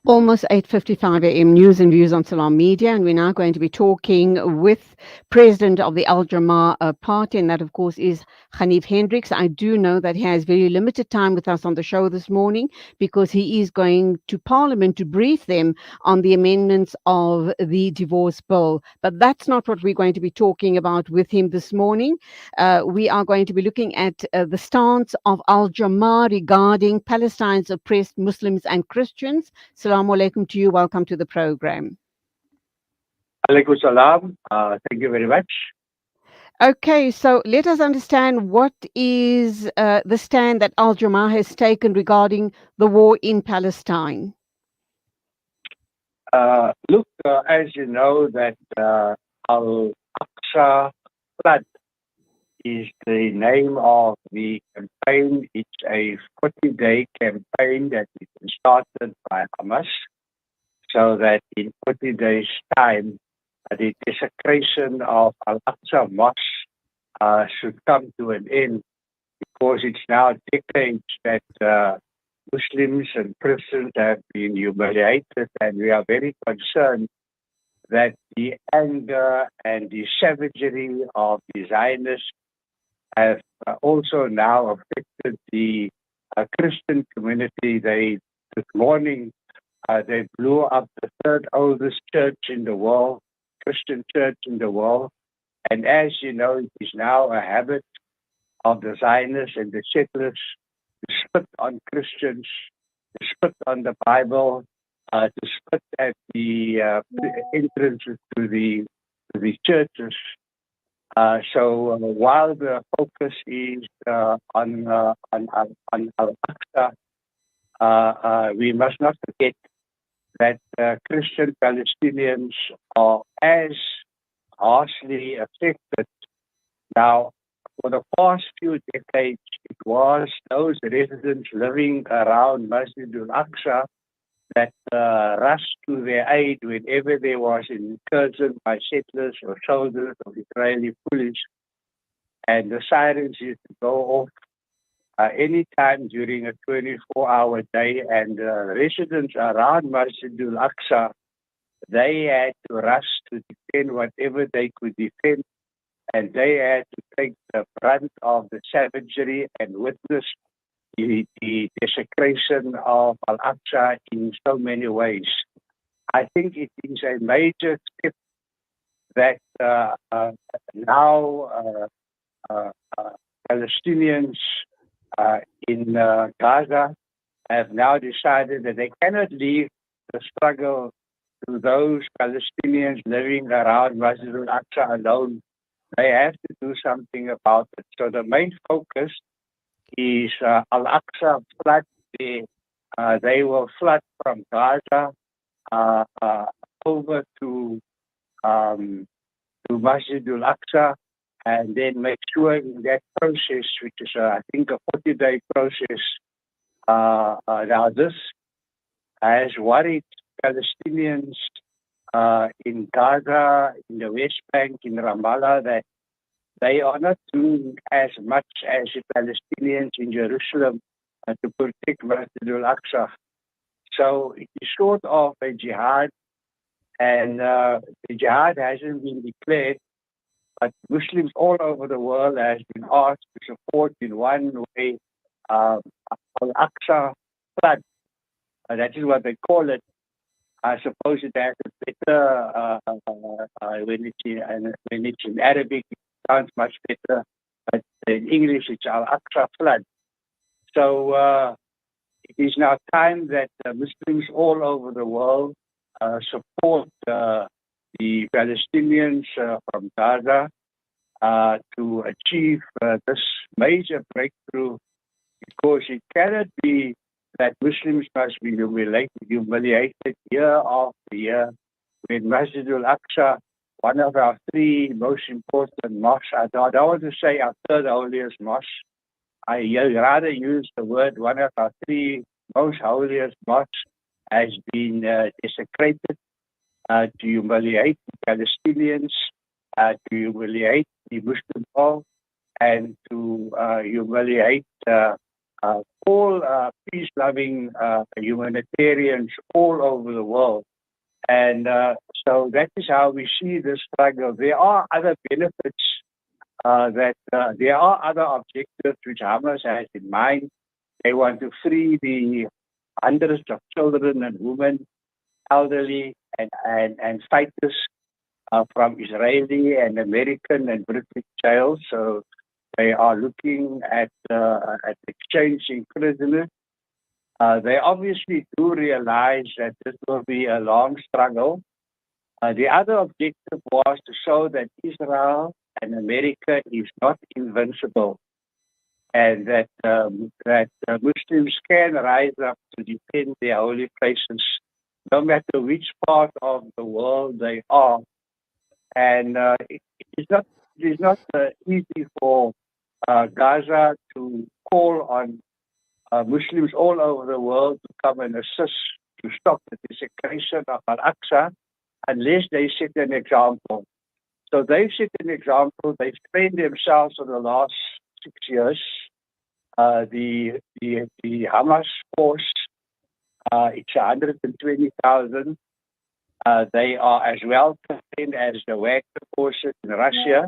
Almost 8:55 a.m. News and views on Salam Media, and we're now going to be talking with President of the Al Jamah-ah party, and that, of course, is Ganief Hendricks. I do know that he has very limited time with us on the show this morning because he is going to Parliament to brief them on the amendments of the divorce bill. But that's not what we're going to be talking about with him this morning. We are going to be looking at the stance of Al Jamah regarding Palestine's oppressed Muslims and Christians. Assalamu alaikum to you. Welcome to the program. Alaikum salam. Thank you very much. Okay, so let us understand what is the stand that Al Jamah has taken regarding the war in Palestine. Look, as you know, that Al-Aqsa flood is the name of the campaign. It's a 40-day campaign that is started by Hamas, so that in 40 days' time, the desecration of Al-Aqsa Mosque should come to an end, because it's now decades that Muslims and Christians have been humiliated, and we are very concerned that the anger and the savagery of the Zionists have also now affected the Christian community. This morning, they blew up the third oldest church in the world, Christian church in the world. And as you know, it is now a habit of the Zionists and the settlers to spit on Christians, to spit on the Bible, to spit at the entrances to the churches. So while the focus is on Al-Aqsa, we must not forget that Christian Palestinians are as harshly affected. Now, for the past few decades, it was those residents living around Masjid al-Aqsa that rushed to their aid whenever there was an incursion by settlers or soldiers of Israeli police. And the sirens used to go off any time during a 24-hour day, and residents around Masjid al-Aqsa, they had to rush to defend whatever they could defend, and they had to take the brunt of the savagery and witness the desecration of Al-Aqsa in so many ways. I think it is a major step that now Palestinians in Gaza have now decided that they cannot leave the struggle to those Palestinians living around Masjid al-Aqsa alone. They have to do something about it. So the main focus is Al-Aqsa flood. They will flood from Gaza over to Masjid al-Aqsa, and then make sure in that process, which is I think a 40-day process, now this has worried Palestinians in Gaza, in the West Bank, in Ramallah, that they are not doing as much as the Palestinians in Jerusalem to protect Masjid al-Aqsa. So it is sort of a jihad, and the jihad hasn't been declared, but Muslims all over the world have been asked to support in one way Al-Aqsa flood. That is what they call it. I suppose it has a better, when it's in Arabic, it sounds much better, but in English it's Al-Aqsa flood. So it is now time that Muslims all over the world support the Palestinians from Gaza to achieve this major breakthrough, because it cannot be that Muslims must be humiliated year after year when Masjid al-Aqsa, one of our three most important mosques, I don't want to say our third holiest mosque, I rather use the word one of our three most holiest mosques, has been desecrated to humiliate the Palestinians, to humiliate the Muslim world, and to humiliate all peace-loving humanitarians all over the world. And so that is how we see the struggle. There are other benefits there are other objectives which Hamas has in mind. They want to free the hundreds of children and women, elderly and fighters from Israeli and American and British jails. So they are looking at exchanging prisoners. They obviously do realize that this will be a long struggle. The other objective was to show that Israel and America is not invincible, and that Muslims can rise up to defend their holy places, no matter which part of the world they are. And it is not easy for Gaza to call on Muslims all over the world to come and assist to stop the desecration of Al-Aqsa unless they set an example. So they've set an example. They've trained themselves for the last 6 years. The Hamas force, it's 120,000. They are as well trained as the Wagner forces in Russia,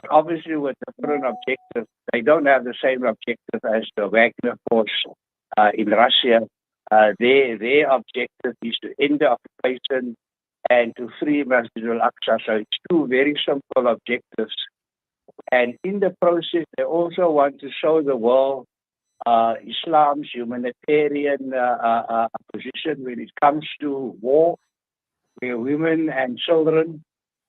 but obviously with different objectives. They don't have the same objective as the Wagner force in Russia. Their objective is to end the occupation and to free Masjid al-Aqsa. So it's two very simple objectives. And in the process, they also want to show the world Islam's humanitarian position when it comes to war, where women and children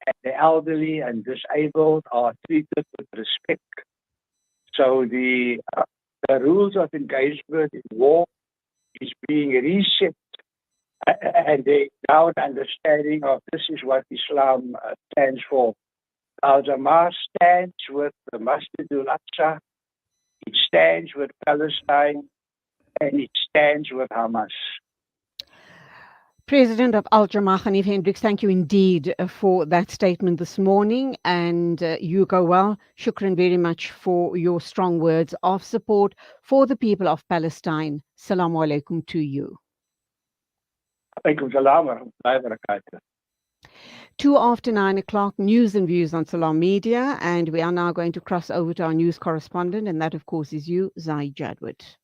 and the elderly and disabled are treated with respect. So the rules of engagement in war is being reset, and they now an understanding of this is what Islam stands for. Jama-ah stands with the Masjid al-Aqsa, it stands with Palestine, and it stands with Hamas. President of Jama-ah, Ganief Hendricks, thank you indeed for that statement this morning, and you go well. Shukran very much for your strong words of support for the people of Palestine. Assalamu alaikum to you. Alaikum salam wa rahmatullahi wa barakatuh. 2 after 9 o'clock, news and views on Salam Media, and we are now going to cross over to our news correspondent, and that of course is you, Zai Jadwat.